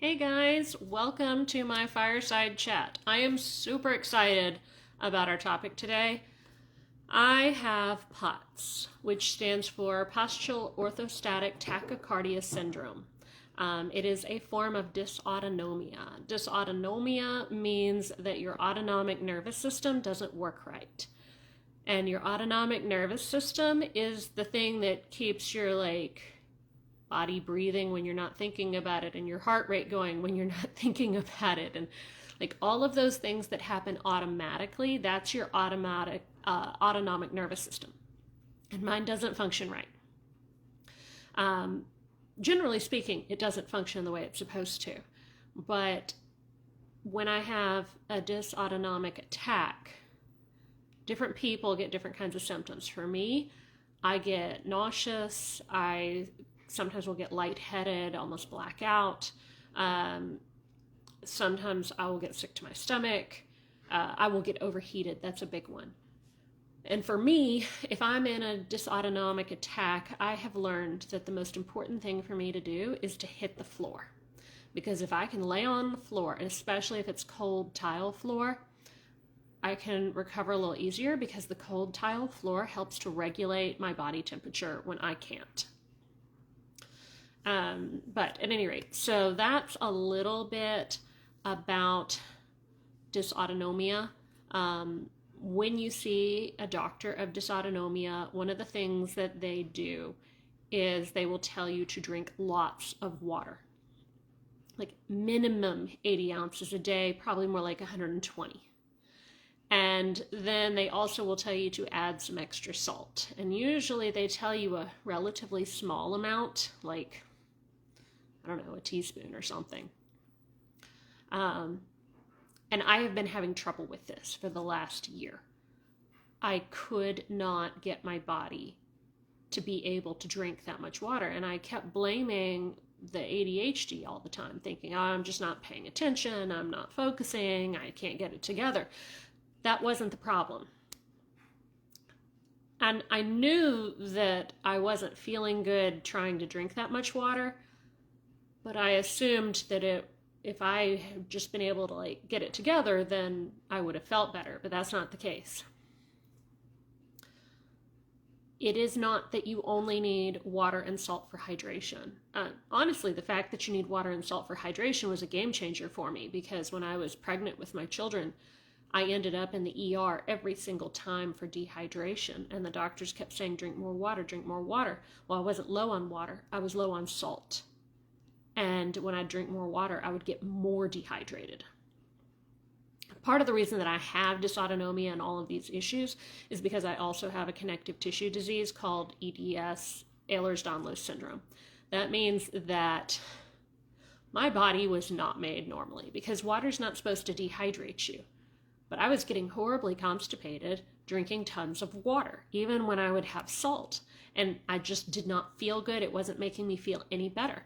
Hey guys, welcome to my Fireside chat. I am super excited about our topic today. I have POTS, which stands for Postural Orthostatic Tachycardia Syndrome. It is a form of dysautonomia. Dysautonomia means that your autonomic nervous system doesn't work right. And your autonomic nervous system is the thing that keeps your body breathing when you're not thinking about it, and your heart rate going when you're not thinking about it, and all of those things that happen automatically. That's your autonomic nervous system, and mine doesn't function right. Generally speaking, it doesn't function the way it's supposed to, but when I have a dysautonomic attack, different people get different kinds of symptoms. For me, I get nauseous. I sometimes will get lightheaded, almost black out. Sometimes I will get sick to my stomach. I will get overheated. That's a big one. And for me, if I'm in a dysautonomic attack, I have learned that the most important thing for me to do is to hit the floor. Because if I can lay on the floor, and especially if it's cold tile floor, I can recover a little easier, because the cold tile floor helps to regulate my body temperature when I can't. But at any rate, so that's a little bit about dysautonomia. When you see a doctor of dysautonomia, one of the things that they do is they will tell you to drink lots of water. Like minimum 80 ounces a day, probably more like 120. And then they also will tell you to add some extra salt. And usually they tell you a relatively small amount, like, I don't know, a teaspoon or something. And I have been having trouble with this for the last year. I could not get my body to be able to drink that much water. And I kept blaming the ADHD all the time, thinking, oh, I'm just not paying attention, I'm not focusing, I can't get it together. That wasn't the problem. And I knew that I wasn't feeling good trying to drink that much water, but I assumed that if I had just been able to get it together, then I would have felt better, but that's not the case. It is not that you only need water and salt for hydration. Honestly, the fact that you need water and salt for hydration was a game changer for me, because when I was pregnant with my children, I ended up in the ER every single time for dehydration, and the doctors kept saying, drink more water, drink more water. Well, I wasn't low on water, I was low on salt. And when I drink more water, I would get more dehydrated. Part of the reason that I have dysautonomia and all of these issues is because I also have a connective tissue disease called EDS, Ehlers-Danlos syndrome. That means that my body was not made normally, because water's not supposed to dehydrate you. But I was getting horribly constipated, drinking tons of water, even when I would have salt. And I just did not feel good. It wasn't making me feel any better.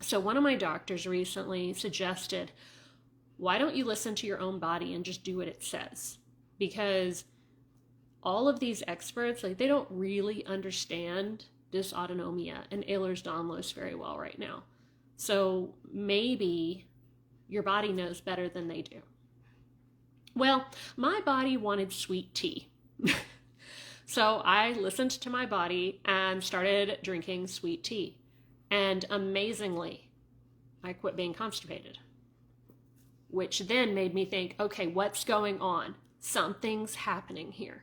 So one of my doctors recently suggested, why don't you listen to your own body and just do what it says? Because all of these experts, they don't really understand dysautonomia and Ehlers-Danlos very well right now. So maybe your body knows better than they do. Well, my body wanted sweet tea. So I listened to my body and started drinking sweet tea. And amazingly, I quit being constipated. Which then made me think, okay, what's going on? Something's happening here.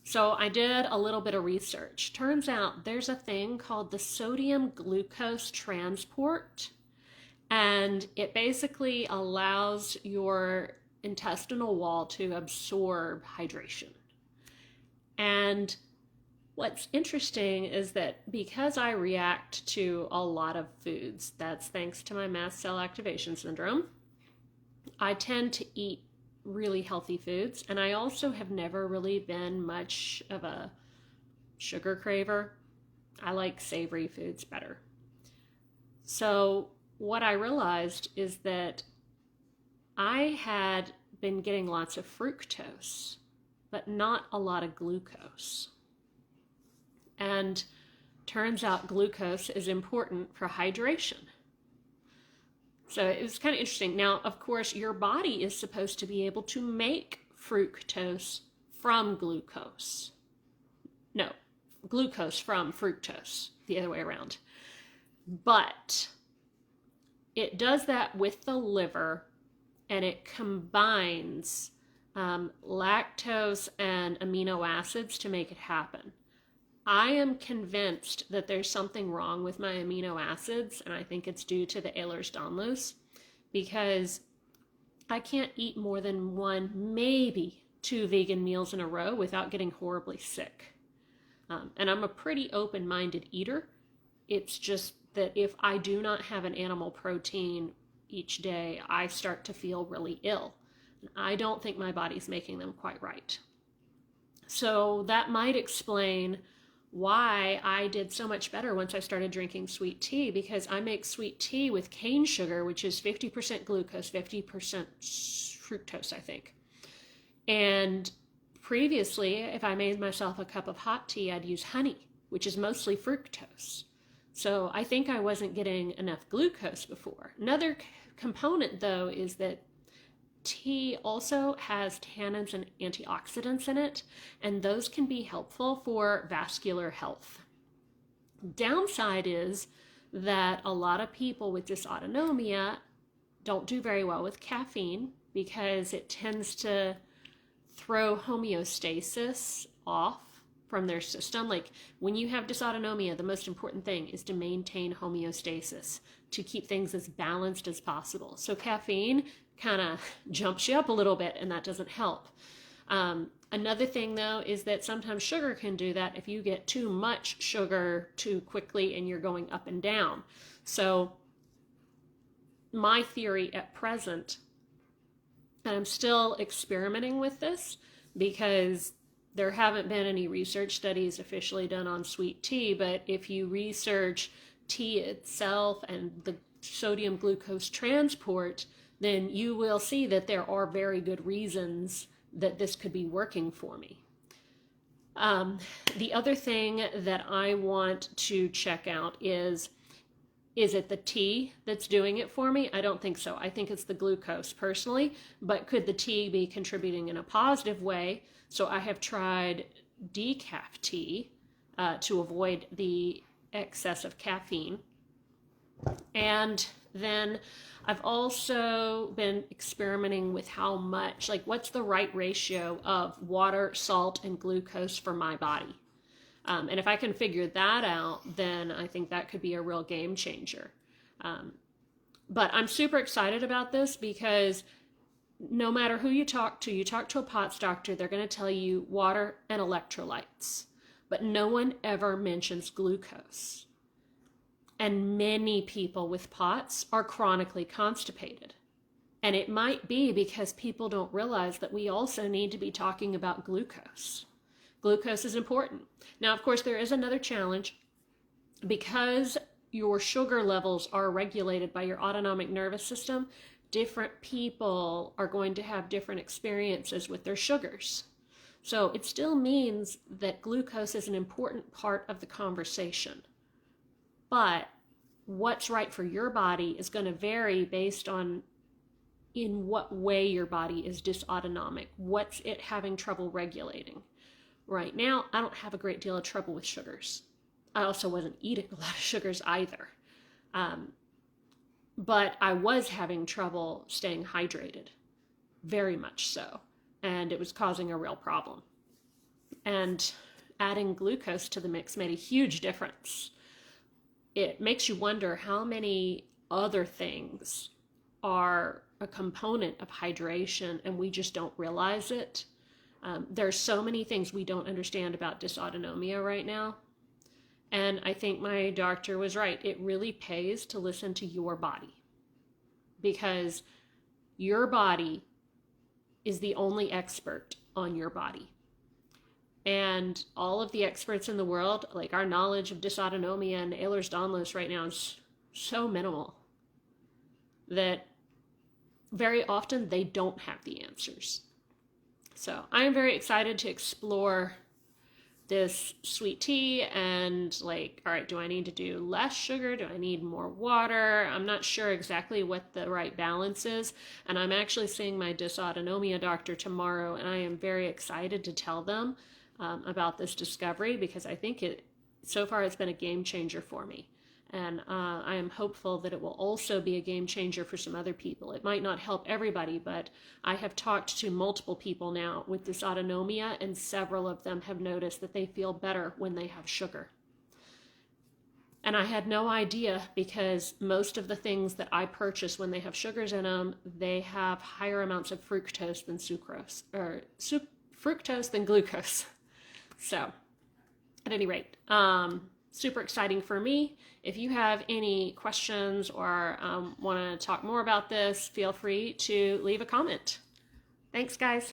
So I did a little bit of research. Turns out there's a thing called the sodium glucose transport. And it basically allows your intestinal wall to absorb hydration. And what's interesting is that because I react to a lot of foods, that's thanks to my mast cell activation syndrome, I tend to eat really healthy foods. And I also have never really been much of a sugar craver. I like savory foods better. So what I realized is that I had been getting lots of fructose, but not a lot of glucose. And turns out glucose is important for hydration. So it was kind of interesting. Now, of course, your body is supposed to be able to make fructose from glucose. No, glucose from fructose, the other way around. But it does that with the liver, and it combines lactose and amino acids to make it happen. I am convinced that there's something wrong with my amino acids, and I think it's due to the Ehlers-Danlos, because I can't eat more than one, maybe two vegan meals in a row without getting horribly sick. And I'm a pretty open-minded eater. It's just that if I do not have an animal protein each day, I start to feel really ill. And I don't think my body's making them quite right. So that might explain why I did so much better once I started drinking sweet tea, because I make sweet tea with cane sugar, which is 50% glucose, 50% fructose, I think. And previously, if I made myself a cup of hot tea, I'd use honey, which is mostly fructose. So I think I wasn't getting enough glucose before. Another component, though, is that tea also has tannins and antioxidants in it, and those can be helpful for vascular health. Downside is that a lot of people with dysautonomia don't do very well with caffeine because it tends to throw homeostasis off from their system. Like when you have dysautonomia, the most important thing is to maintain homeostasis, to keep things as balanced as possible. So caffeine kind of jumps you up a little bit, and that doesn't help. Another thing, though, is that sometimes sugar can do that if you get too much sugar too quickly and you're going up and down. So my theory at present, and I'm still experimenting with this because there haven't been any research studies officially done on sweet tea, but if you research tea itself and the sodium glucose transport, then you will see that there are very good reasons that this could be working for me. The other thing that I want to check out is it the tea that's doing it for me? I don't think so. I think it's the glucose personally, but could the tea be contributing in a positive way? So I have tried decaf tea to avoid the excess of caffeine. And then I've also been experimenting with how much, like what's the right ratio of water, salt, and glucose for my body. And if I can figure that out, then I think that could be a real game changer. But I'm super excited about this because no matter who you talk to a POTS doctor, they're going to tell you water and electrolytes. But no one ever mentions glucose. And many people with POTS are chronically constipated. And it might be because people don't realize that we also need to be talking about glucose. Glucose is important. Now, of course, there is another challenge. Because your sugar levels are regulated by your autonomic nervous system, different people are going to have different experiences with their sugars. So it still means that glucose is an important part of the conversation. But what's right for your body is going to vary based on in what way your body is dysautonomic. What's it having trouble regulating? Right now, I don't have a great deal of trouble with sugars. I also wasn't eating a lot of sugars either. But I was having trouble staying hydrated, very much so. And it was causing a real problem. And adding glucose to the mix made a huge difference. It makes you wonder how many other things are a component of hydration and we just don't realize it. There's so many things we don't understand about dysautonomia right now. And I think my doctor was right. It really pays to listen to your body because your body is the only expert on your body. And all of the experts in the world, like our knowledge of dysautonomia and Ehlers-Danlos right now is so minimal that very often they don't have the answers. So I am very excited to explore this sweet tea and like, all right, do I need to do less sugar? Do I need more water? I'm not sure exactly what the right balance is. And I'm actually seeing my dysautonomia doctor tomorrow, and I am very excited to tell them about this discovery, because I think so far it's been a game changer for me. And I am hopeful that it will also be a game changer for some other people. It might not help everybody, but I have talked to multiple people now with dysautonomia, and several of them have noticed that they feel better when they have sugar. And I had no idea, because most of the things that I purchase when they have sugars in them, they have higher amounts of fructose than sucrose, or fructose than glucose. So, at any rate, super exciting for me. If you have any questions or want to talk more about this, feel free to leave a comment. Thanks, guys.